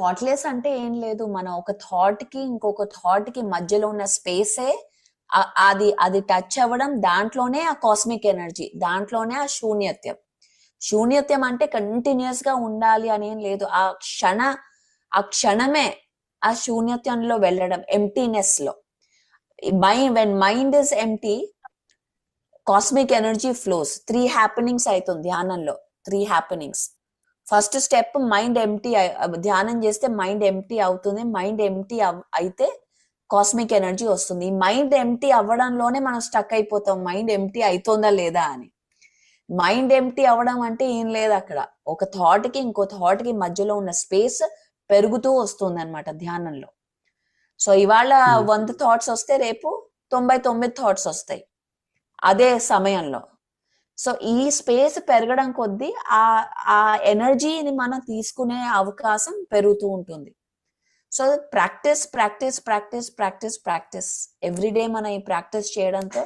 Thoughtless అంటే ఏం లేదు. మన ఒక థాట్ కి ఇంకొక థాట్ కి మధ్యలో ఉన్న స్పేసే అది అది టచ్ అవ్వడం, దాంట్లోనే ఆ కాస్మిక్ ఎనర్జీ, దాంట్లోనే ఆ శూన్యత్యం. శూన్యత్యం అంటే కంటిన్యూస్ గా ఉండాలి అని ఏం లేదు. ఆ క్షణమే ఆ శూన్యత్యంలో వెళ్ళడం, ఎంప్టీనెస్ లో. When mind is empty, cosmic energy flows. 3 happenings అవుతుంది ధ్యానంలో. 3 happenings. First step mind empty. ధ్యానం చేస్తే మైండ్ ఎంప్టీ అవుతుంది. మైండ్ ఎంప్టీ అయితే కాస్మిక్ ఎనర్జీ వస్తుంది. ఈ మైండ్ ఎంప్టీ అవ్వడంలోనే మనం స్టక్ అయిపోతాం, మైండ్ ఎంప్టీ అవుతుందా లేదా అని. మైండ్ ఎంప్టీ అవ్వడం అంటే ఏం లేదు అక్కడ. ఒక థాట్ కి ఇంకో థాట్ కి మధ్యలో ఉన్న స్పేస్ పెరుగుతూ వస్తుంది అనమాట ధ్యానంలో. సో ఇవాళ 100 థాట్స్ వస్తే రేపు 99 థాట్స్ వస్తాయి అదే సమయంలో. సో ఈ స్పేస్ పెరగడం కొద్దీ ఆ ఎనర్జీని మనం తీసుకునే అవకాశం పెరుగుతూ ఉంటుంది. So practice practice practice practice practice everyday మనం ఈ ప్రాక్టీస్ చేయడంతో